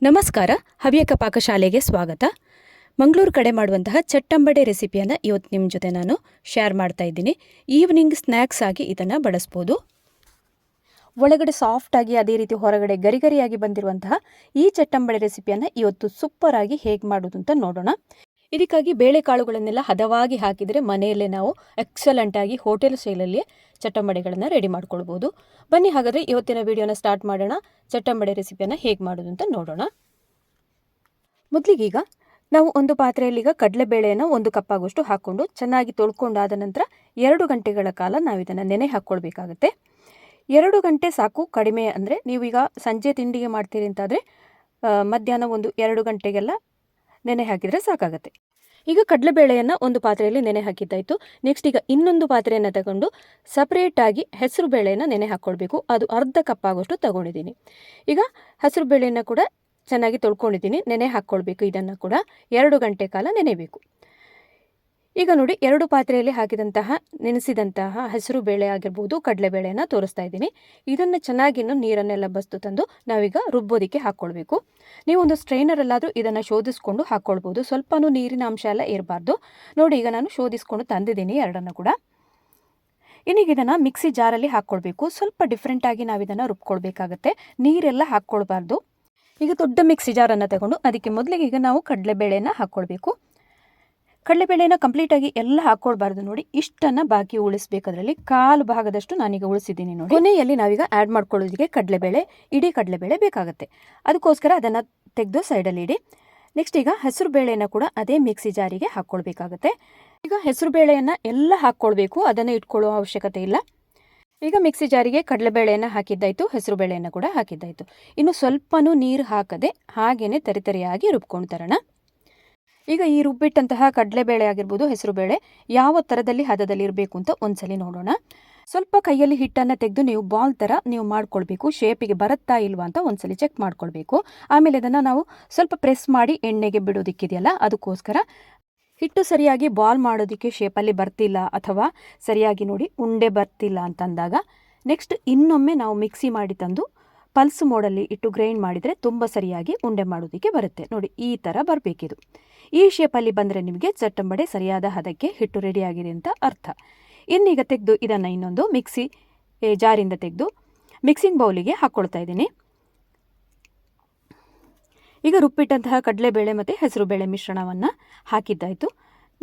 ನಮಸ್ಕಾರ. ಹವ್ಯಕ ಪಾಕಶಾಲೆಗೆ ಸ್ವಾಗತ. ಮಂಗಳೂರು ಕಡೆ ಮಾಡುವಂತಹ ಚಟ್ಟಂಬಡೆ ರೆಸಿಪಿಯನ್ನು ಇವತ್ತು ನಿಮ್ಮ ಜೊತೆ ನಾನು ಶೇರ್ ಮಾಡ್ತಾ ಇದ್ದೀನಿ. ಈವ್ನಿಂಗ್ ಸ್ನ್ಯಾಕ್ಸ್ ಆಗಿ ಇದನ್ನು ಬಳಸ್ಬೋದು. ಒಳಗಡೆ ಸಾಫ್ಟಾಗಿ ಅದೇ ರೀತಿ ಹೊರಗಡೆ ಗರಿಗರಿಯಾಗಿ ಬಂದಿರುವಂತಹ ಈ ಚಟ್ಟಂಬಡೆ ರೆಸಿಪಿಯನ್ನು ಇವತ್ತು ಸೂಪರಾಗಿ ಹೇಗೆ ಮಾಡೋದು ಅಂತ ನೋಡೋಣ. ಇದಕ್ಕಾಗಿ ಬೇಳೆಕಾಳುಗಳನ್ನೆಲ್ಲ ಹದವಾಗಿ ಹಾಕಿದರೆ ಮನೆಯಲ್ಲೇ ನಾವು ಎಕ್ಸಲೆಂಟಾಗಿ ಹೋಟೆಲ್ ಸ್ಟೈಲಲ್ಲಿ ಚಟ್ಟಂಬಡೆಗಳನ್ನು ರೆಡಿ ಮಾಡ್ಕೊಳ್ಬೋದು. ಬನ್ನಿ ಹಾಗಾದರೆ ಇವತ್ತಿನ ವಿಡಿಯೋನ ಸ್ಟಾರ್ಟ್ ಮಾಡೋಣ. ಚಟ್ಟಂಬಡೆ ರೆಸಿಪಿಯನ್ನು ಹೇಗೆ ಮಾಡೋದು ಅಂತ ನೋಡೋಣ. ಮೊದಲಿಗೀಗ ನಾವು ಒಂದು ಪಾತ್ರೆಯಲ್ಲೀಗ ಕಡಲೆಬೇಳೆಯನ್ನು 1 ಕಪ್ ಆಗುವಷ್ಟು ಹಾಕ್ಕೊಂಡು ಚೆನ್ನಾಗಿ ತೊಳ್ಕೊಂಡಾದ ನಂತರ 2 ಗಂಟೆಗಳ ಕಾಲ ನಾವು ಇದನ್ನು ನೆನೆ ಹಾಕ್ಕೊಳ್ಬೇಕಾಗತ್ತೆ. 2 ಗಂಟೆ ಸಾಕು. ಕಡಿಮೆ ಅಂದರೆ ನೀವೀಗ ಸಂಜೆ ತಿಂಡಿಗೆ ಮಾಡ್ತೀರಿ ಅಂತಾದರೆ ಮಧ್ಯಾಹ್ನ ಒಂದು 2 ಗಂಟೆಗೆಲ್ಲ ನೆನೆ ಹಾಕಿದರೆ ಸಾಕಾಗತ್ತೆ. ಈಗ ಕಡಲೆಬೇಳೆಯನ್ನು ಒಂದು ಪಾತ್ರೆಯಲ್ಲಿ ನೆನೆ ಹಾಕಿದ್ದಾಯಿತು. ನೆಕ್ಸ್ಟ್ ಈಗ ಇನ್ನೊಂದು ಪಾತ್ರೆಯನ್ನು ತಗೊಂಡು ಸಪ್ರೇಟಾಗಿ ಹೆಸರು ಬೇಳೆಯನ್ನು ನೆನೆ ಹಾಕ್ಕೊಳ್ಬೇಕು. ಅದು ಅರ್ಧ ಕಪ್ ಆಗೋಷ್ಟು ತಗೊಂಡಿದ್ದೀನಿ. ಈಗ ಹೆಸರು ಬೇಳೆಯನ್ನು ಕೂಡ ಚೆನ್ನಾಗಿ ತೊಳ್ಕೊಂಡಿದ್ದೀನಿ. ನೆನೆ ಹಾಕ್ಕೊಳ್ಬೇಕು. ಇದನ್ನು ಕೂಡ 2 ಗಂಟೆ ಕಾಲ ನೆನೆಬೇಕು. ಈಗ ನೋಡಿ, 2 ಪಾತ್ರೆಯಲ್ಲಿ ಹಾಕಿದಂತಹ ನೆನೆಸಿದಂತಹ ಹೆಸರು ಬೇಳೆ ಆಗಿರ್ಬೋದು, ಕಡಲೆಬೇಳೆಯನ್ನು ತೋರಿಸ್ತಾ ಇದ್ದೀನಿ. ಇದನ್ನು ಚೆನ್ನಾಗಿ ನೀರನ್ನೆಲ್ಲ ಬಸ್ತು ತಂದು ನಾವೀಗ ರುಬ್ಬೋದಕ್ಕೆ ಹಾಕ್ಕೊಳ್ಬೇಕು. ನೀವು ಒಂದು ಸ್ಟ್ರೈನರಲ್ಲಾದರೂ ಇದನ್ನು ಶೋಧಿಸ್ಕೊಂಡು ಹಾಕ್ಕೊಳ್ಬೋದು. ಸ್ವಲ್ಪನೂ ನೀರಿನ ಅಂಶ ಎಲ್ಲ ಇರಬಾರ್ದು. ನೋಡಿ, ಈಗ ನಾನು ಶೋಧಿಸ್ಕೊಂಡು ತಂದಿದ್ದೀನಿ ಎರಡನ್ನು ಕೂಡ. ಇನ್ನೀಗ ಇದನ್ನು ಮಿಕ್ಸಿ ಜಾರಲ್ಲಿ ಹಾಕ್ಕೊಳ್ಬೇಕು. ಸ್ವಲ್ಪ ಡಿಫ್ರೆಂಟಾಗಿ ನಾವು ಇದನ್ನು ರುಬ್ಕೊಳ್ಬೇಕಾಗತ್ತೆ. ನೀರೆಲ್ಲ ಹಾಕ್ಕೊಳ್ಬಾರ್ದು. ಈಗ ದೊಡ್ಡ ಮಿಕ್ಸಿ ಜಾರನ್ನು ತಗೊಂಡು ಅದಕ್ಕೆ ಮೊದಲಿಗೆ ಈಗ ನಾವು ಕಡಲೆಬೇಳೆಯನ್ನು ಹಾಕ್ಕೊಳ್ಬೇಕು. ಕಡಲೆಬೇಳೆನ ಕಂಪ್ಲೀಟಾಗಿ ಎಲ್ಲ ಹಾಕ್ಕೊಳ್ಬಾರ್ದು. ನೋಡಿ, ಇಷ್ಟನ್ನು ಬಾಕಿ ಉಳಿಸ್ಬೇಕದ್ರಲ್ಲಿ ಕಾಲು ಭಾಗದಷ್ಟು ನಾನೀಗ ಉಳಿಸಿದ್ದೀನಿ. ನೋಡಿ, ಕೊನೆಯಲ್ಲಿ ನಾವೀಗ ಆ್ಯಡ್ ಮಾಡ್ಕೊಳ್ಳೋದಕ್ಕೆ ಕಡಲೆಬೇಳೆ, ಇಡೀ ಕಡಲೆಬೇಳೆ ಬೇಕಾಗುತ್ತೆ. ಅದಕ್ಕೋಸ್ಕರ ಅದನ್ನು ತೆಗೆದು ಸೈಡಲ್ಲಿ ಇಡಿ. ನೆಕ್ಸ್ಟ್ ಈಗ ಹೆಸರು ಬೇಳೆಯನ್ನು ಕೂಡ ಅದೇ ಮಿಕ್ಸಿ ಜಾರಿಗೆ ಹಾಕ್ಕೊಳ್ಬೇಕಾಗತ್ತೆ. ಈಗ ಹೆಸರು ಬೇಳೆಯನ್ನು ಎಲ್ಲ ಹಾಕ್ಕೊಳ್ಬೇಕು. ಅದನ್ನು ಇಟ್ಕೊಳ್ಳೋ ಅವಶ್ಯಕತೆ ಇಲ್ಲ. ಈಗ ಮಿಕ್ಸಿ ಜಾರಿಗೆ ಕಡಲೆಬೇಳೆಯನ್ನು ಹಾಕಿದ್ದಾಯಿತು, ಹೆಸರು ಬೇಳೆಯನ್ನು ಕೂಡ ಹಾಕಿದ್ದಾಯಿತು. ಇನ್ನು ಸ್ವಲ್ಪನೂ ನೀರು ಹಾಕದೆ ಹಾಗೇ ತರಿತರಿಯಾಗಿ ರುಬ್ಕೊಂಡು ತರೋಣ. ಈಗ ಈ ರುಬ್ಬಿಟ್ಟಂತಹ ಕಡಲೆಬೇಳೆ ಆಗಿರ್ಬೋದು, ಹೆಸರು ಬೇಳೆ ಯಾವ ಥರದಲ್ಲಿ ಹದದಲ್ಲಿ ಇರಬೇಕು ಅಂತ ಒಂದ್ಸಲಿ ನೋಡೋಣ. ಸ್ವಲ್ಪ ಕೈಯಲ್ಲಿ ಹಿಟ್ಟನ್ನು ತೆಗೆದು ನೀವು ಬಾಲ್ ಥರ ನೀವು ಮಾಡ್ಕೊಳ್ಬೇಕು. ಶೇಪಿಗೆ ಬರುತ್ತಾ ಇಲ್ವಾ ಅಂತ ಒಂದ್ಸಲಿ ಚೆಕ್ ಮಾಡ್ಕೊಳ್ಬೇಕು. ಆಮೇಲೆ ಇದನ್ನು ನಾವು ಸ್ವಲ್ಪ ಪ್ರೆಸ್ ಮಾಡಿ ಎಣ್ಣೆಗೆ ಬಿಡೋದಕ್ಕಿದೆಯಲ್ಲ, ಅದಕ್ಕೋಸ್ಕರ ಹಿಟ್ಟು ಸರಿಯಾಗಿ ಬಾಲ್ ಮಾಡೋದಕ್ಕೆ ಶೇಪಲ್ಲಿ ಬರ್ತಿಲ್ಲ ಅಥವಾ ಸರಿಯಾಗಿ ನೋಡಿ ಉಂಡೆ ಬರ್ತಿಲ್ಲ ಅಂತಂದಾಗ ನೆಕ್ಸ್ಟ್ ಇನ್ನೊಮ್ಮೆ ನಾವು ಮಿಕ್ಸಿ ಮಾಡಿ ತಂದು ಪಲ್ಸ್ ಮೋಡಲ್ಲಿ ಇಟ್ಟು ಗ್ರೈಂಡ್ ಮಾಡಿದರೆ ತುಂಬ ಸರಿಯಾಗಿ ಉಂಡೆ ಮಾಡೋದಕ್ಕೆ ಬರುತ್ತೆ. ನೋಡಿ, ಈ ಥರ ಬರಬೇಕಿದು. ಈ ಶೇಪಲ್ಲಿ ಬಂದರೆ ನಿಮಗೆ ಚಟ್ಟಂಬಡೆ ಸರಿಯಾದ ಹದಕ್ಕೆ ಹಿಟ್ಟು ರೆಡಿಯಾಗಿದೆ ಅಂತ ಅರ್ಥ. ಇನ್ನೀಗ ತೆಗೆದು ಇದನ್ನು ಇನ್ನೊಂದು ಮಿಕ್ಸಿ ಜಾರಿಂದ ತೆಗೆದು ಮಿಕ್ಸಿಂಗ್ ಬೌಲಿಗೆ ಹಾಕ್ಕೊಳ್ತಾ ಇದ್ದೀನಿ. ಈಗ ರುಬ್ಬಿಟ್ಟಂತಹ ಕಡಲೆಬೇಳೆ ಮತ್ತು ಹೆಸರು ಬೇಳೆ ಮಿಶ್ರಣವನ್ನು ಹಾಕಿದ್ದಾಯಿತು.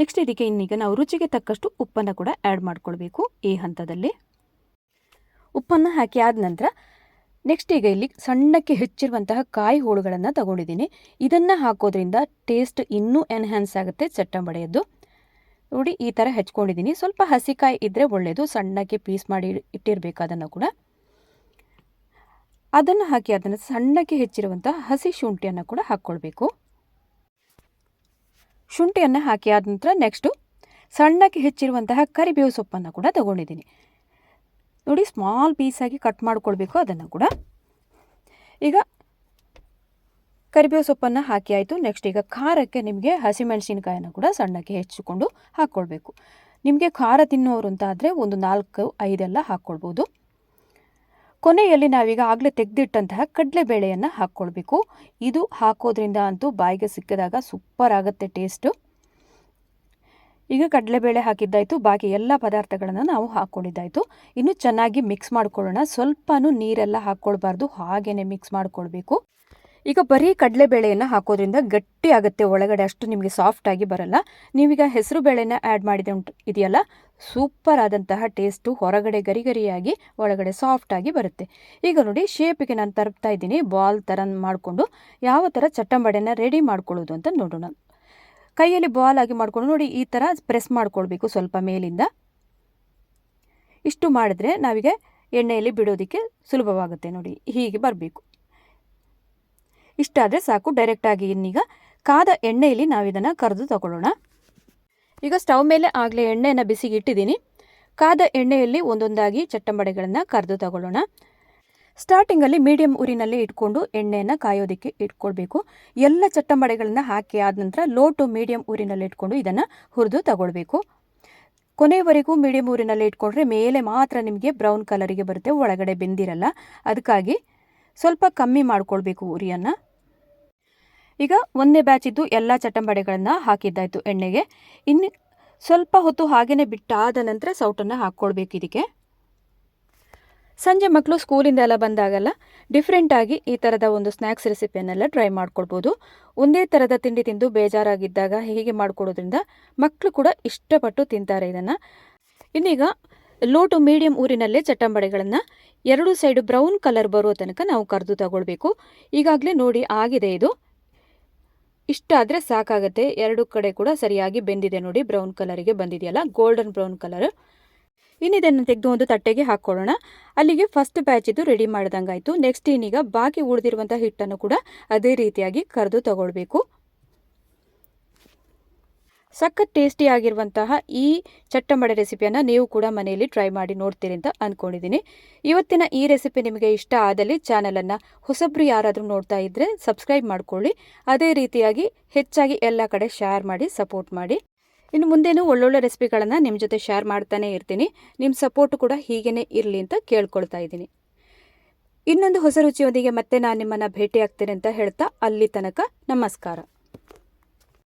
ನೆಕ್ಸ್ಟ್ ಇದಕ್ಕೆ ಇನ್ನೀಗ ನಾವು ರುಚಿಗೆ ತಕ್ಕಷ್ಟು ಉಪ್ಪನ್ನು ಕೂಡ ಆ್ಯಡ್ ಮಾಡ್ಕೊಳ್ಬೇಕು. ಈ ಹಂತದಲ್ಲಿ ಉಪ್ಪನ್ನು ಹಾಕಿ ಆದ ನಂತರ ನೆಕ್ಸ್ಟ್ ಈಗ ಇಲ್ಲಿ ಸಣ್ಣಕ್ಕೆ ಹೆಚ್ಚಿರುವಂತಹ ಕಾಯಿ ಹೋಳುಗಳನ್ನು ತಗೊಂಡಿದ್ದೀನಿ. ಇದನ್ನು ಹಾಕೋದ್ರಿಂದ ಟೇಸ್ಟ್ ಇನ್ನೂ ಎನ್ಹ್ಯಾನ್ಸ್ ಆಗುತ್ತೆ ಚಟ್ಟಂಬಡೆಯದ್ದು. ನೋಡಿ, ಈ ಥರ ಹೆಚ್ಕೊಂಡಿದ್ದೀನಿ. ಸ್ವಲ್ಪ ಹಸಿಕಾಯಿ ಇದ್ದರೆ ಒಳ್ಳೆಯದು. ಸಣ್ಣಕ್ಕೆ ಪೀಸ್ ಮಾಡಿ ಇಟ್ಟಿರಬೇಕು. ಅದನ್ನು ಕೂಡ ಅದನ್ನು ಹಾಕಿ ಅದನ್ನು ಸಣ್ಣಕ್ಕೆ ಹೆಚ್ಚಿರುವಂತಹ ಹಸಿ ಶುಂಠಿಯನ್ನು ಕೂಡ ಹಾಕ್ಕೊಳ್ಬೇಕು. ಶುಂಠಿಯನ್ನು ಹಾಕಿ ಆದ ನಂತರ ನೆಕ್ಸ್ಟು ಸಣ್ಣಕ್ಕೆ ಹೆಚ್ಚಿರುವಂತಹ ಕರಿಬೇವು ಸೊಪ್ಪನ್ನು ಕೂಡ ತಗೊಂಡಿದ್ದೀನಿ. ನೋಡಿ, ಸ್ಮಾಲ್ ಪೀಸಾಗಿ ಕಟ್ ಮಾಡ್ಕೊಳ್ಬೇಕು. ಅದನ್ನು ಕೂಡ ಈಗ ಕರಿಬೇವು ಸೊಪ್ಪನ್ನು ಹಾಕಿ ಆಯಿತು. ನೆಕ್ಸ್ಟ್ ಈಗ ಖಾರಕ್ಕೆ ನಿಮಗೆ ಹಸಿಮೆಣಸಿನಕಾಯನ್ನು ಕೂಡ ಸಣ್ಣಕ್ಕೆ ಹೆಚ್ಚಿಕೊಂಡು ಹಾಕ್ಕೊಳ್ಬೇಕು. ನಿಮಗೆ ಖಾರ ತಿನ್ನೋರು ಅಂತ ಆದರೆ ಒಂದು 4-5 ಎಲ್ಲ ಹಾಕ್ಕೊಳ್ಬೋದು. ಕೊನೆಯಲ್ಲಿ ನಾವೀಗ ಆಗಲೇ ತೆಗೆದಿಟ್ಟಂತಹ ಕಡಲೆಬೇಳೆಯನ್ನು ಹಾಕ್ಕೊಳ್ಬೇಕು. ಇದು ಹಾಕೋದ್ರಿಂದ ಅಂತೂ ಬಾಯಿಗೆ ಸಿಕ್ಕಿದಾಗ ಸೂಪರ್ ಆಗುತ್ತೆ ಟೇಸ್ಟು. ಈಗ ಕಡಲೆಬೇಳೆ ಹಾಕಿದ್ದಾಯಿತು. ಬಾಕಿ ಎಲ್ಲ ಪದಾರ್ಥಗಳನ್ನು ನಾವು ಹಾಕ್ಕೊಂಡಿದ್ದಾಯಿತು. ಇನ್ನು ಚೆನ್ನಾಗಿ ಮಿಕ್ಸ್ ಮಾಡ್ಕೊಳ್ಳೋಣ. ಸ್ವಲ್ಪನೂ ನೀರೆಲ್ಲ ಹಾಕ್ಕೊಳ್ಬಾರ್ದು, ಹಾಗೇ ಮಿಕ್ಸ್ ಮಾಡ್ಕೊಳ್ಬೇಕು. ಈಗ ಬರೀ ಕಡಲೆಬೇಳೆಯನ್ನು ಹಾಕೋದ್ರಿಂದ ಗಟ್ಟಿ ಆಗುತ್ತೆ ಒಳಗಡೆ, ಅಷ್ಟು ನಿಮಗೆ ಸಾಫ್ಟಾಗಿ ಬರಲ್ಲ. ನೀವೀಗ ಹೆಸರು ಬೇಳೆನ ಆ್ಯಡ್ ಮಾಡಿದೆ ಇದೆಯಲ್ಲ, ಸೂಪರ್ ಆದಂತಹ ಟೇಸ್ಟು. ಹೊರಗಡೆ ಗರಿಗರಿಯಾಗಿ ಒಳಗಡೆ ಸಾಫ್ಟಾಗಿ ಬರುತ್ತೆ. ಈಗ ನೋಡಿ, ಶೇಪಿಗೆ ನಾನು ತರ್ತಾ ಇದ್ದೀನಿ. ಬಾಲ್ ಥರ ಮಾಡಿಕೊಂಡು ಯಾವ ಥರ ಚಟ್ಟಂಬಡೆನ ರೆಡಿ ಮಾಡ್ಕೊಳ್ಳೋದು ಅಂತ ನೋಡೋಣ. ಕೈಯಲ್ಲಿ ಬಾಲ್ ಆಗಿ ಮಾಡಿಕೊಂಡು ನೋಡಿ, ಈ ಥರ ಪ್ರೆಸ್ ಮಾಡ್ಕೊಳ್ಬೇಕು ಸ್ವಲ್ಪ ಮೇಲಿಂದ. ಇಷ್ಟು ಮಾಡಿದ್ರೆ ನಾವೀಗ ಎಣ್ಣೆಯಲ್ಲಿ ಬಿಡೋದಕ್ಕೆ ಸುಲಭವಾಗುತ್ತೆ. ನೋಡಿ, ಹೀಗೆ ಬರಬೇಕು. ಇಷ್ಟಾದರೆ ಸಾಕು. ಡೈರೆಕ್ಟಾಗಿ ಇನ್ನೀಗ ಕಾದ ಎಣ್ಣೆಯಲ್ಲಿ ನಾವಿದನ್ನು ಕರೆದು ತಗೊಳ್ಳೋಣ. ಈಗ ಸ್ಟವ್ ಮೇಲೆ ಆಗಲೇ ಎಣ್ಣೆಯನ್ನು ಬಿಸಿಗೆ ಇಟ್ಟಿದ್ದೀನಿ. ಕಾದ ಎಣ್ಣೆಯಲ್ಲಿ ಒಂದೊಂದಾಗಿ ಚಟ್ಟಂಬಡೆಗಳನ್ನು ಕರೆದು ತಗೊಳ್ಳೋಣ. ಸ್ಟಾರ್ಟಿಂಗಲ್ಲಿ ಮೀಡಿಯಮ್ ಉರಿನಲ್ಲಿ ಇಟ್ಕೊಂಡು ಎಣ್ಣೆಯನ್ನು ಕಾಯೋದಕ್ಕೆ ಇಟ್ಕೊಳ್ಬೇಕು. ಎಲ್ಲ ಚಟ್ಟಂಬಡೆಗಳನ್ನು ಹಾಕಿ ಆದ ನಂತರ ಲೋ ಟು ಮೀಡಿಯಮ್ ಊರಿನಲ್ಲಿ ಇಟ್ಕೊಂಡು ಇದನ್ನು ಹುರಿದು ತಗೊಳ್ಬೇಕು. ಕೊನೆಯವರೆಗೂ ಮೀಡಿಯಮ್ ಊರಿನಲ್ಲಿ ಇಟ್ಕೊಂಡ್ರೆ ಮೇಲೆ ಮಾತ್ರ ನಿಮಗೆ ಬ್ರೌನ್ ಕಲರಿಗೆ ಬರುತ್ತೆ, ಒಳಗಡೆ ಬೆಂದಿರಲ್ಲ. ಅದಕ್ಕಾಗಿ ಸ್ವಲ್ಪ ಕಮ್ಮಿ ಮಾಡ್ಕೊಳ್ಬೇಕು ಉರಿಯನ್ನು. ಈಗ ಒಂದನೇ ಬ್ಯಾಚಿದ್ದು ಎಲ್ಲ ಚಟ್ಟಂಬಡೆಗಳನ್ನು ಹಾಕಿದ್ದಾಯಿತು ಎಣ್ಣೆಗೆ. ಇನ್ನು ಸ್ವಲ್ಪ ಹೊತ್ತು ಹಾಗೆಯೇ ಬಿಟ್ಟಾದ ನಂತರ ಸೌಟನ್ನು ಹಾಕ್ಕೊಳ್ಬೇಕು ಇದಕ್ಕೆ. ಸಂಜೆ ಮಕ್ಕಳು ಸ್ಕೂಲಿಂದ ಎಲ್ಲ ಬಂದಾಗೆಲ್ಲ ಡಿಫ್ರೆಂಟಾಗಿ ಈ ಥರದ ಒಂದು ಸ್ನ್ಯಾಕ್ಸ್ ರೆಸಿಪಿಯನ್ನೆಲ್ಲ ಟ್ರೈ ಮಾಡ್ಕೊಳ್ಬೋದು. ಒಂದೇ ಥರದ ತಿಂಡಿ ತಿಂದು ಬೇಜಾರಾಗಿದ್ದಾಗ ಹೀಗೆ ಮಾಡಿಕೊಡೋದ್ರಿಂದ ಮಕ್ಕಳು ಕೂಡ ಇಷ್ಟಪಟ್ಟು ತಿಂತಾರೆ ಇದನ್ನು. ಇನ್ನೀಗ ಲೋ ಟು ಮೀಡಿಯಮ್ ಊರಿನಲ್ಲೇ ಚಟ್ಟಂಬಡೆಗಳನ್ನು 2 ಸೈಡು ಬ್ರೌನ್ ಕಲರ್ ಬರೋ ತನಕ ನಾವು ಕರೆದು ತಗೊಳ್ಬೇಕು. ಈಗಾಗಲೇ ನೋಡಿ ಆಗಿದೆ ಇದು. ಇಷ್ಟಾದರೆ ಸಾಕಾಗತ್ತೆ. 2 ಕಡೆ ಕೂಡ ಸರಿಯಾಗಿ ಬೆಂದಿದೆ ನೋಡಿ, ಬ್ರೌನ್ ಕಲರಿಗೆ ಬಂದಿದೆಯಲ್ಲ, ಗೋಲ್ಡನ್ ಬ್ರೌನ್ ಕಲರ್. ಇನ್ನಿದನ್ನು ತೆಗೆದು ಒಂದು ತಟ್ಟೆಗೆ ಹಾಕ್ಕೊಳ್ಳೋಣ. ಅಲ್ಲಿಗೆ ಫಸ್ಟ್ ಬ್ಯಾಚ್ ಇದು ರೆಡಿ ಮಾಡಿದಂಗಾಯಿತು. ನೆಕ್ಸ್ಟ್ ಇನ್ನೀಗ ಬಾಕಿ ಉಳಿದಿರುವಂಥ ಹಿಟ್ಟನ್ನು ಕೂಡ ಅದೇ ರೀತಿಯಾಗಿ ಕರೆದು ತಗೊಳ್ಬೇಕು. ಸಖತ್ ಟೇಸ್ಟಿಯಾಗಿರುವಂತಹ ಈ ಚಟ್ಟಂಬಡೆ ರೆಸಿಪಿಯನ್ನು ನೀವು ಕೂಡ ಮನೆಯಲ್ಲಿ ಟ್ರೈ ಮಾಡಿ ನೋಡ್ತೀರಿ ಅಂತ ಅಂದ್ಕೊಂಡಿದ್ದೀನಿ. ಇವತ್ತಿನ ಈ ರೆಸಿಪಿ ನಿಮಗೆ ಇಷ್ಟ ಆದಲ್ಲಿ ಚಾನಲನ್ನು ಹೊಸಬ್ರು ಯಾರಾದರೂ ನೋಡ್ತಾ ಇದ್ದರೆ ಸಬ್ಸ್ಕ್ರೈಬ್ ಮಾಡ್ಕೊಳ್ಳಿ. ಅದೇ ರೀತಿಯಾಗಿ ಹೆಚ್ಚಾಗಿ ಎಲ್ಲ ಕಡೆ ಶೇರ್ ಮಾಡಿ ಸಪೋರ್ಟ್ ಮಾಡಿ. ಇನ್ನು ಮುಂದೇನೂ ಒಳ್ಳೊಳ್ಳೆ ರೆಸಿಪಿಗಳನ್ನು ನಿಮ್ಮ ಜೊತೆ ಶೇರ್ ಮಾಡ್ತಾನೆ ಇರ್ತೀನಿ. ನಿಮ್ಮ ಸಪೋರ್ಟು ಕೂಡ ಹೀಗೇ ಇರಲಿ ಅಂತ ಕೇಳ್ಕೊಳ್ತಾ ಇದ್ದೀನಿ. ಇನ್ನೊಂದು ಹೊಸ ರುಚಿಯೊಂದಿಗೆ ಮತ್ತೆ ನಾನು ನಿಮ್ಮನ್ನು ಭೇಟಿ ಆಗ್ತೇನೆ ಅಂತ ಹೇಳ್ತಾ ಅಲ್ಲಿ ತನಕ ನಮಸ್ಕಾರ.